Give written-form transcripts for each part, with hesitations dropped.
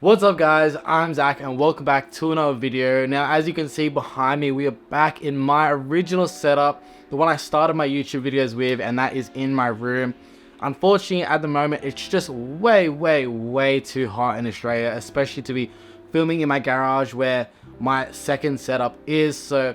What's up guys, I'm Zach and welcome back to another video. Now as you can see behind me, we are back in my original setup, the one I started my YouTube videos with, and that is in my room. Unfortunately at the moment it's just way too hot in Australia, especially to be filming in my garage where my second setup is. So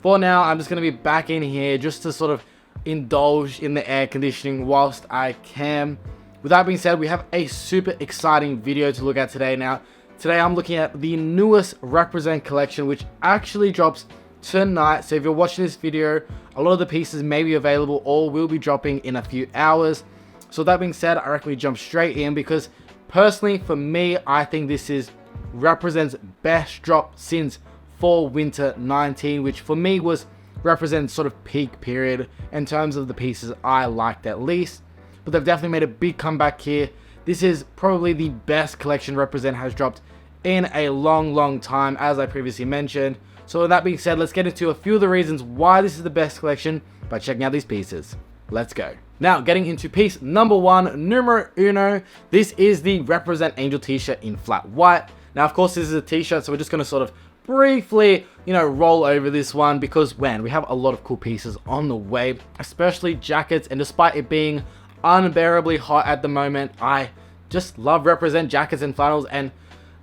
for now I'm just going to be back in here just to sort of indulge in the air conditioning whilst I can. With that being said, we have a super exciting video to look at today. Now, today I'm looking at the newest Represent collection, which actually drops tonight. So if you're watching this video, a lot of the pieces may be available or will be dropping in a few hours. So that being said, I reckon we jump straight in because personally for me, I think this is Represent's best drop since fall winter 19, which for me was Represent's sort of peak period in terms of the pieces I liked at least. But they've definitely made a big comeback here. This is probably the best collection Represent has dropped in a long time, as I previously mentioned. So with that being said, let's get into a few of the reasons why this is the best collection by checking out these pieces. Let's go. Now, getting into piece number one, Numero Uno. This is the Represent Angel t-shirt in flat white. Now, of course, this is a t-shirt, so we're just going to sort of briefly, roll over this one because, man, we have a lot of cool pieces on the way, especially jackets, and despite it being unbearably hot at the moment, I just love Represent jackets and flannels. And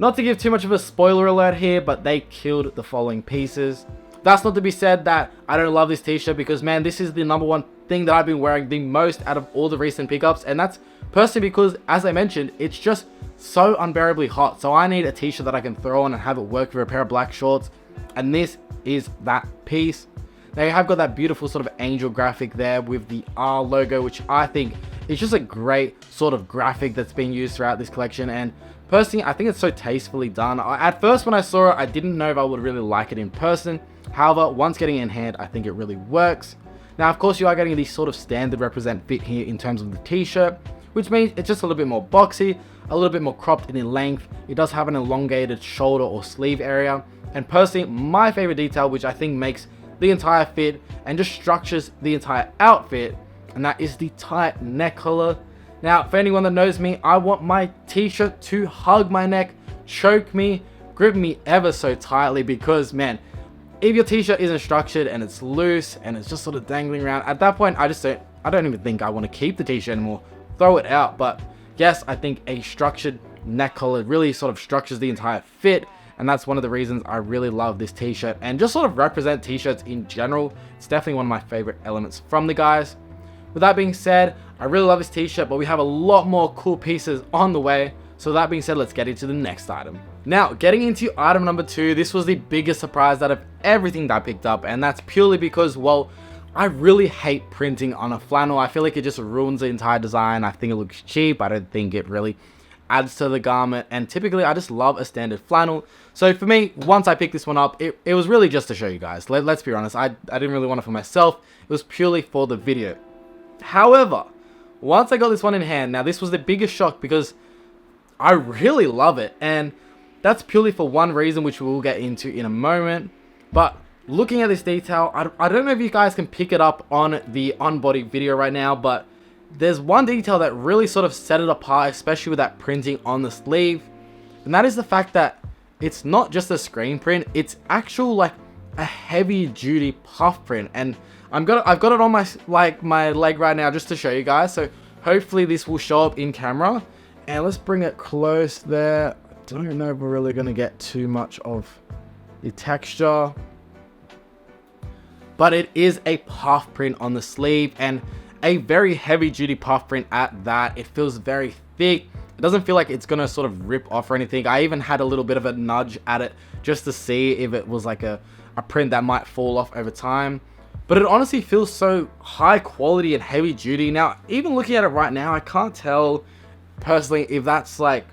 not to give too much of a spoiler alert here, but they killed the following pieces. That's not to be said that I don't love this t-shirt, because man, this is the number one thing that I've been wearing the most out of all the recent pickups, and that's personally because, as I mentioned, it's just so unbearably hot. So I need a t-shirt that I can throw on and have it work with a pair of black shorts, and this is that piece. Now you have got that beautiful sort of angel graphic there with the R logo, which I think is just a great sort of graphic that's been used throughout this collection. And personally, I think it's so tastefully done. At first when I saw it, I didn't know if I would really like it in person. However, once getting it in hand, I think it really works. Now, of course, you are getting the sort of standard Represent fit here in terms of the t-shirt, which means it's just a little bit more boxy, a little bit more cropped in length. It does have an elongated shoulder or sleeve area. And personally, my favorite detail, which I think makes the entire fit and just structures the entire outfit, and that is the tight neck collar. Now, for anyone that knows me, I want my t-shirt to hug my neck, choke me, grip me ever so tightly, because man, if your t-shirt isn't structured and it's loose and it's just sort of dangling around, at that point I don't even think I want to keep the t-shirt anymore, throw it out. But yes, I think a structured neck collar really sort of structures the entire fit. And that's one of the reasons I really love this t-shirt, and just sort of Represent t-shirts in general. It's definitely one of my favorite elements from the guys. With that being said, I really love this t-shirt, but we have a lot more cool pieces on the way. So that being said, let's get into the next item. Now, getting into item number two, this was the biggest surprise out of everything that I picked up, and that's purely because, well, I really hate printing on a flannel. I feel like it just ruins the entire design. I think it looks cheap. I don't think it really adds to the garment, and typically I just love a standard flannel. So for me, once I picked this one up, it was really just to show you guys. Let's be honest, I didn't really want it for myself. It was purely for the video. However, once I got this one in hand, now this was the biggest shock because I really love it, and that's purely for one reason, which we'll get into in a moment. But looking at this detail, I don't know if you guys can pick it up on the on-body video right now, but there's one detail that really sort of set it apart, especially with that printing on the sleeve, and that is the fact that it's not just a screen print, it's actual like a heavy duty puff print. And I've got it on my leg right now just to show you guys, so hopefully this will show up in camera. And let's bring it close there. I don't know if we're really gonna get too much of the texture, but it is a puff print on the sleeve, and a very heavy duty puff print at that. It feels very thick. It doesn't feel like it's gonna sort of rip off or anything. I even had a little bit of a nudge at it just to see if it was like a print that might fall off over time. But it honestly feels so high quality and heavy duty. Now, even looking at it right now, I can't tell personally if that's like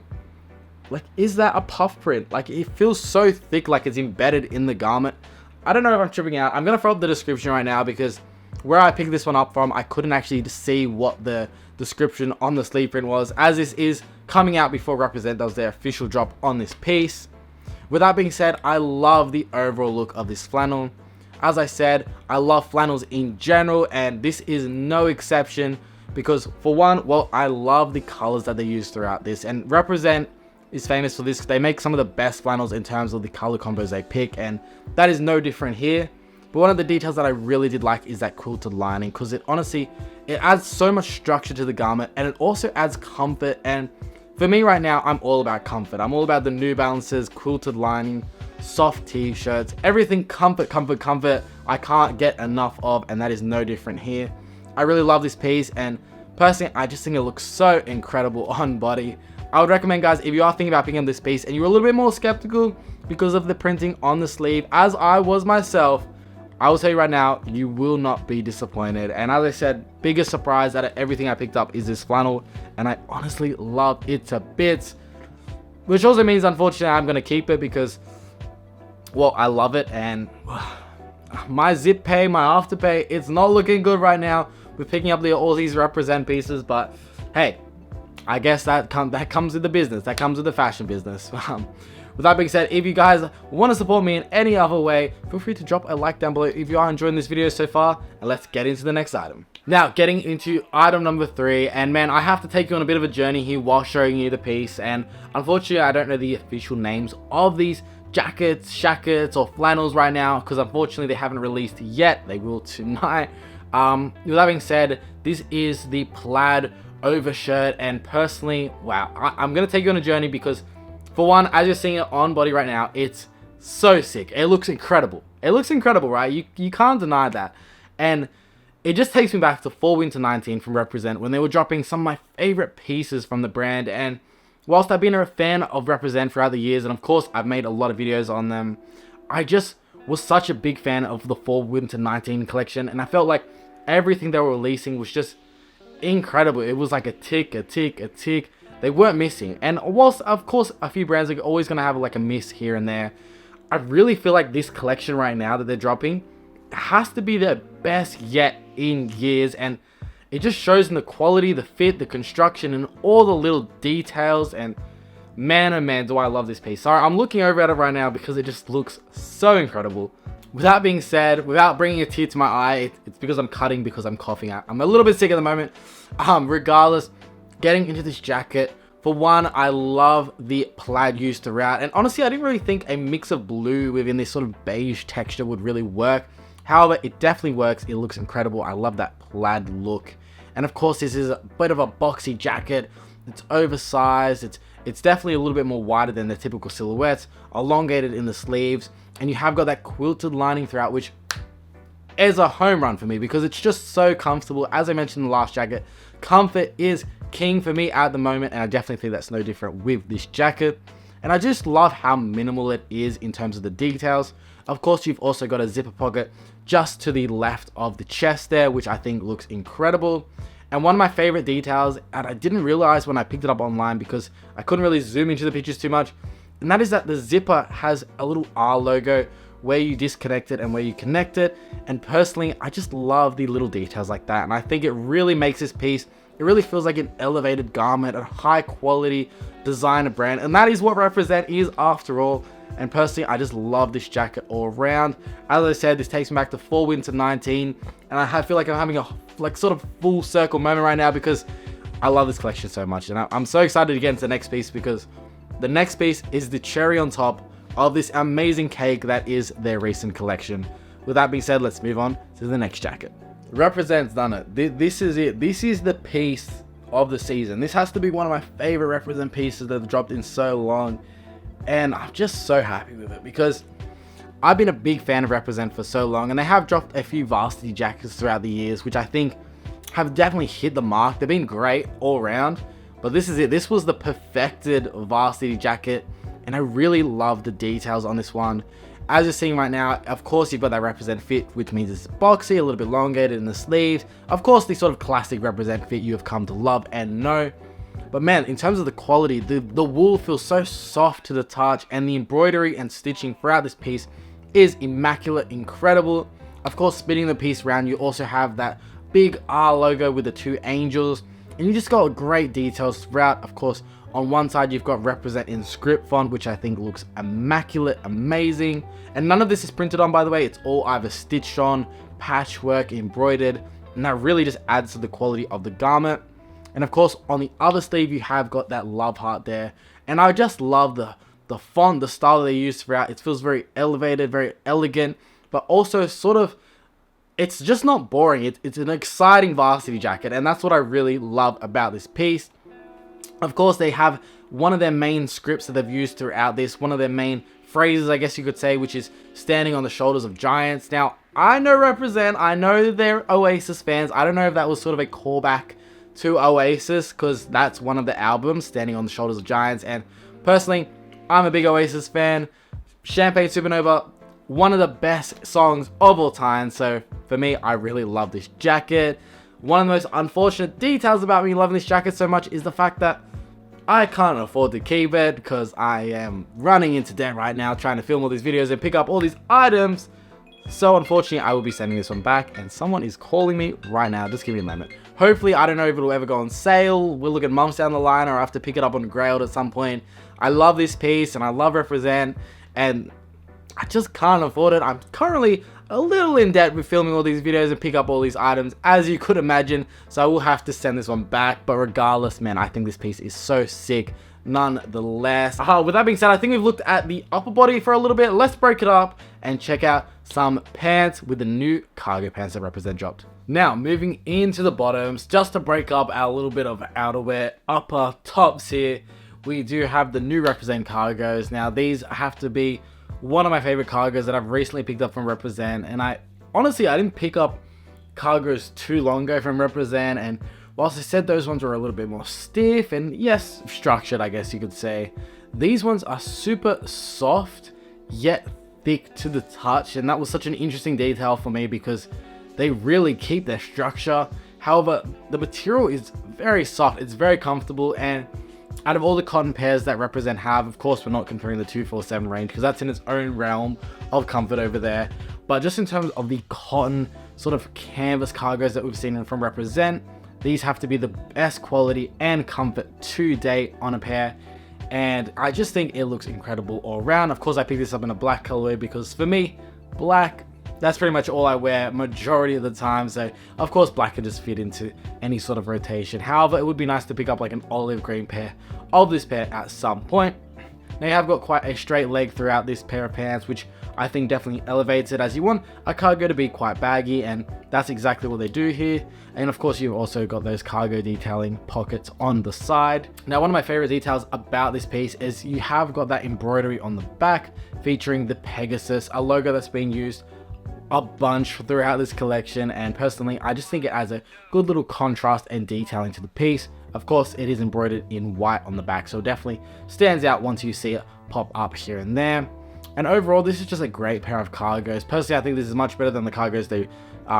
is that a puff print? Like, it feels so thick, like it's embedded in the garment. I don't know if I'm tripping out. I'm gonna throw up the description right now, because where I picked this one up from, I couldn't actually see what the description on the sleeve print was, as this is coming out before Represent does their official drop on this piece. With that being said, I love the overall look of this flannel. As I said, I love flannels in general, and this is no exception, because for one, well, I love the colors that they use throughout this, and Represent is famous for this. They make some of the best flannels in terms of the color combos they pick, and that is no different here. But one of the details that I really did like is that quilted lining, because it honestly, it adds so much structure to the garment, and it also adds comfort. And for me right now, I'm all about comfort. I'm all about the New Balances, quilted lining, soft t-shirts, everything comfort, comfort, comfort. I can't get enough of, and that is no different here. I really love this piece, and personally, I just think it looks so incredible on body. I would recommend, guys, if you are thinking about picking up this piece and you're a little bit more skeptical because of the printing on the sleeve, as I was myself, I will tell you right now, you will not be disappointed. And as I said, biggest surprise out of everything I picked up is this flannel, and I honestly love it to bits. Which also means, unfortunately, I'm going to keep it because, well, I love it, and my zip pay, my afterpay, it's not looking good right now with picking up all these represent pieces. But hey, I guess that comes with the business, that comes with the fashion business. With that being said, if you guys want to support me in any other way, feel free to drop a like down below if you are enjoying this video so far, and let's get into the next item. Now, getting into item number 3, and man, I have to take you on a bit of a journey here while showing you the piece, and unfortunately, I don't know the official names of these jackets, shackets, or flannels right now, because unfortunately, they haven't released yet. They will tonight. With that being said, this is the plaid overshirt, and personally, wow, I'm going to take you on a journey because, for one, as you're seeing it on body right now, it's so sick. It looks incredible. It looks incredible, right? You can't deny that. And it just takes me back to Fall Winter 19 from Represent, when they were dropping some of my favorite pieces from the brand. And whilst I've been a fan of Represent throughout the years, and of course I've made a lot of videos on them, I just was such a big fan of the Fall Winter 19 collection, and I felt like everything they were releasing was just incredible. It was like a tick. They weren't missing. And whilst of course a few brands are always going to have like a miss here and there, I really feel like this collection right now that they're dropping has to be their best yet in years. And it just shows in the quality, the fit, the construction, and all the little details. And man, oh man, do I love this piece. Sorry, I'm looking over at it right now because it just looks so incredible. With that being said, without bringing a tear to my eye, it's because I'm cutting, because I'm coughing out. I'm a little bit sick at the moment. Regardless, getting into this jacket, for one, I love the plaid used throughout. And honestly, I didn't really think a mix of blue within this sort of beige texture would really work. However, it definitely works. It looks incredible. I love that plaid look. And of course, this is a bit of a boxy jacket. It's oversized. It's definitely a little bit more wider than the typical silhouettes, elongated in the sleeves, and you have got that quilted lining throughout, which is a home run for me because it's just so comfortable. As I mentioned in the last jacket, comfort is king for me at the moment, and I definitely think that's no different with this jacket. And I just love how minimal it is in terms of the details. Of course, you've also got a zipper pocket just to the left of the chest there, which I think looks incredible. And one of my favorite details, and I didn't realize when I picked it up online because I couldn't really zoom into the pictures too much, and that is that the zipper has a little R logo where you disconnect it and where you connect it. And personally, I just love the little details like that, and I think it really makes this piece, it really feels like an elevated garment, a high quality designer brand, and that is what Represent is after all. And personally, I just love this jacket all around. As I said, this takes me back to Fall Winter 19, and I feel like I'm having a sort of full circle moment right now because I love this collection so much. And I'm so excited to get into the next piece because the next piece is the cherry on top of this amazing cake that is their recent collection. With that being said, let's move on to the next jacket. Represent's done it. This is it. This is the piece of the season. This has to be one of my favorite Represent pieces that have dropped in so long. And I'm just so happy with it because I've been a big fan of Represent for so long, and they have dropped a few varsity jackets throughout the years, which I think have definitely hit the mark. They've been great all around, but this is it. This was the perfected varsity jacket, and I really love the details on this one. As you're seeing right now, of course, you've got that Represent fit, which means it's boxy, a little bit elongated in the sleeves. Of course, the sort of classic Represent fit you have come to love and know. But man, in terms of the quality, the wool feels so soft to the touch, and the embroidery and stitching throughout this piece is immaculate, incredible. Of course, spinning the piece around, you also have that big R logo with the two angels, and you just got great details throughout. Of course, on one side, you've got Represent in script font, which I think looks immaculate, amazing. And none of this is printed on, by the way. It's all either stitched on, patchwork, embroidered, and that really just adds to the quality of the garment. And of course, on the other sleeve, you have got that love heart there. And I just love the font, the style that they use throughout. It feels very elevated, very elegant, but also sort of, it's just not boring. It's an exciting varsity jacket, and that's what I really love about this piece. Of course, they have one of their main scripts that they've used throughout this, one of their main phrases, I guess you could say, which is standing on the shoulders of giants. Now, I know Represent, I know that they're Oasis fans. I don't know if that was sort of a callback to Oasis, because that's one of the albums, Standing on the Shoulders of Giants. And personally, I'm a big Oasis fan. Champagne Supernova, one of the best songs of all time. So for me, I really love this jacket. One of the most unfortunate details about me loving this jacket so much is the fact that I can't afford to keep it, because I am running into debt right now trying to film all these videos and pick up all these items. So unfortunately, I will be sending this one back, and someone is calling me right now. Just give me a moment. Hopefully, I don't know if it'll ever go on sale. We'll look at months down the line, or I have to pick it up on Grailed at some point. I love this piece, and I love Represent, and I just can't afford it. I'm currently a little in debt with filming all these videos and pick up all these items, as you could imagine. So I will have to send this one back. But regardless, man, I think this piece is so sick nonetheless. With that being said, I think we've looked at the upper body for a little bit. Let's break it up and check out some pants with the new cargo pants that Represent dropped. Now, moving into the bottoms, just to break up our little bit of outerwear upper tops here, we do have the new Represent cargos. Now, these have to be one of my favorite cargos that I've recently picked up from Represent, and I didn't pick up cargos too long ago from Represent, and whilst I said those ones were a little bit more stiff and yes, structured, I guess you could say, these ones are super soft yet thick to the touch, and that was such an interesting detail for me because they really keep their structure. However, the material is very soft, it's very comfortable, and out of all the cotton pairs that Represent have, of course we're not comparing the 247 range because that's in its own realm of comfort over there, but just in terms of the cotton sort of canvas cargos that we've seen from Represent, these have to be the best quality and comfort to date on a pair, and I just think it looks incredible all around. Of course, I picked this up in a black colorway because for me, black, that's pretty much all I wear majority of the time, so of course black can just fit into any sort of rotation. However, it would be nice to pick up like an olive green pair of this pair at some point. Now, you have got quite a straight leg throughout this pair of pants, which I think definitely elevates it, as you want a cargo to be quite baggy, and that's exactly what they do here. And of course, you've also got those cargo detailing pockets on the side. Now, one of my favorite details about this piece is you have got that embroidery on the back featuring the Pegasus, a logo that's been used a bunch throughout this collection, and personally I just think it adds a good little contrast and detailing to the piece. Of course, it is embroidered in white on the back, so it definitely stands out once you see it pop up here and there. And overall, this is just a great pair of cargos. Personally, I think this is much better than the cargos they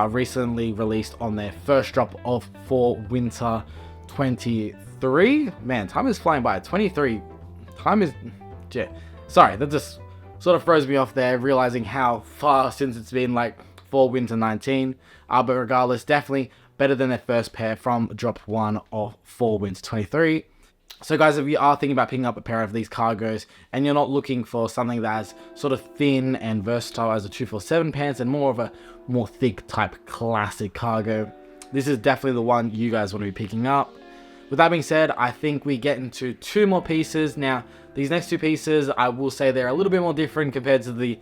recently released on their first drop of for Winter 23. Man, time is flying by. 23 time is, yeah, sorry, that just sort of throws me off there, realizing how far since it's been like for Winter 19. But regardless, definitely better than their first pair from drop 1 of for Winter 23. So guys, if you are thinking about picking up a pair of these cargos and you're not looking for something that's sort of thin and versatile as a 247 pants and more of a more thick type classic cargo, this is definitely the one you guys want to be picking up. With that being said, I think we get into two more pieces. Now, these next two pieces, I will say they're a little bit more different compared to the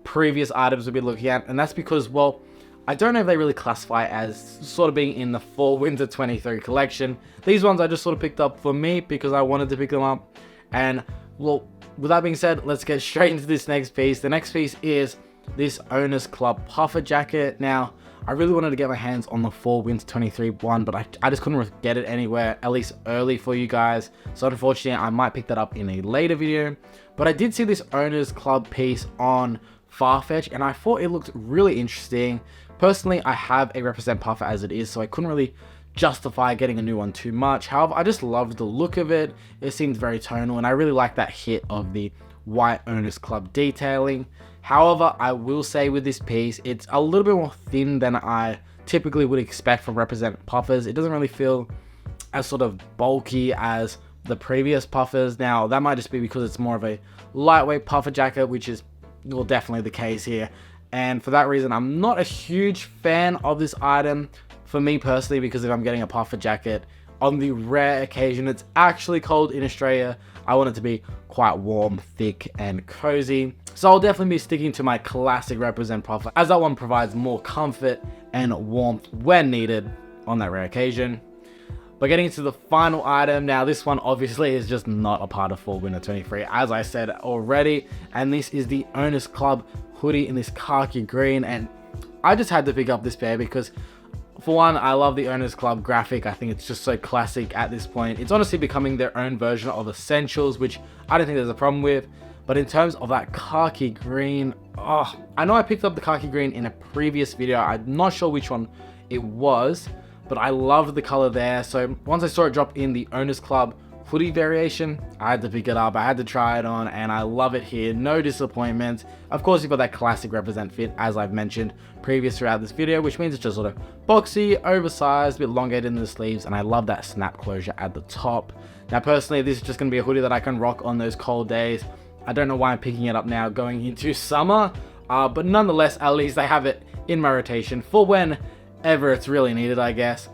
previous items we've been looking at, and that's because, well, I don't know if they really classify as sort of being in the Fall Winter 23 collection. These ones I just sort of picked up for me because I wanted to pick them up. And, well, with that being said, let's get straight into this next piece. The next piece is this Owners Club puffer jacket. Now, I really wanted to get my hands on the Fall Winter 23 one, but I just couldn't get it anywhere, at least early for you guys. So unfortunately, I might pick that up in a later video. But I did see this Owners Club piece on Farfetch, and I thought it looked really interesting. Personally, I have a Represent puffer as it is, so I couldn't really justify getting a new one too much. However, I just loved the look of it. It seemed very tonal, and I really like that hit of the white Owners Club detailing. However, I will say with this piece, it's a little bit more thin than I typically would expect from Represent puffers. It doesn't really feel as sort of bulky as the previous puffers. Now, that might just be because it's more of a lightweight puffer jacket, which is, well, definitely the case here. And for that reason, I'm not a huge fan of this item for me personally, because if I'm getting a puffer jacket, on the rare occasion it's actually cold in Australia, I want it to be quite warm, thick, and cozy. So I'll definitely be sticking to my classic represent profile, as that one provides more comfort and warmth when needed on that rare occasion. But getting into the final item, now this one obviously is just not a part of Fall Winter 23, as I said already, and this is the Owners Club hoodie in this khaki green, and I just had to pick up this pair because, for one, I love the Owners Club graphic. I think it's just so classic at this point. It's honestly becoming their own version of Essentials, which I don't think there's a problem with. But in terms of that khaki green, I know I picked up the khaki green in a previous video. I'm not sure which one it was, but I loved the color there. So once I saw it drop in the Owners Club hoodie variation, I had to pick it up. I had to try it on, and I love it here. No disappointment. Of course, you've got that classic represent fit, as I've mentioned previous throughout this video, which means it's just sort of boxy, oversized, a bit elongated in the sleeves, and I love that snap closure at the top. Now, personally, this is just going to be a hoodie that I can rock on those cold days. I don't know why I'm picking it up now going into summer, but nonetheless, at least I have it in my rotation for whenever it's really needed, I guess.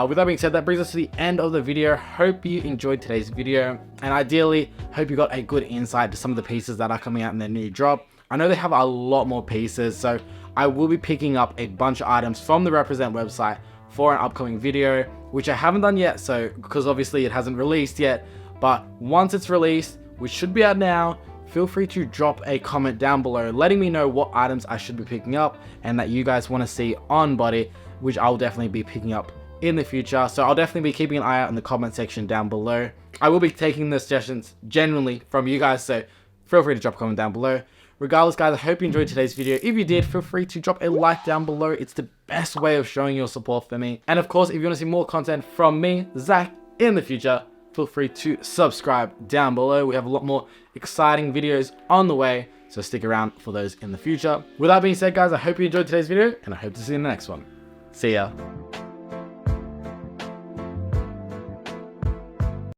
With that being said, that brings us to the end of the video. Hope you enjoyed today's video, and ideally, hope you got a good insight to some of the pieces that are coming out in their new drop. I know they have a lot more pieces, so I will be picking up a bunch of items from the Represent website for an upcoming video, which I haven't done yet, so because obviously it hasn't released yet. But once it's released, which should be out now, feel free to drop a comment down below letting me know what items I should be picking up and that you guys want to see on body, which I'll definitely be picking up in the future. So I'll definitely be keeping an eye out in the comment section down below. I will be taking the suggestions genuinely from you guys, so feel free to drop a comment down below. Regardless, guys, I hope you enjoyed today's video. If you did, feel free to drop a like down below. It's the best way of showing your support for me. And of course, if you want to see more content from me, Zach, in the future, feel free to subscribe down below. We have a lot more exciting videos on the way, so stick around for those in the future. With that being said, guys, I hope you enjoyed today's video, and I hope to see you in the next one. See ya.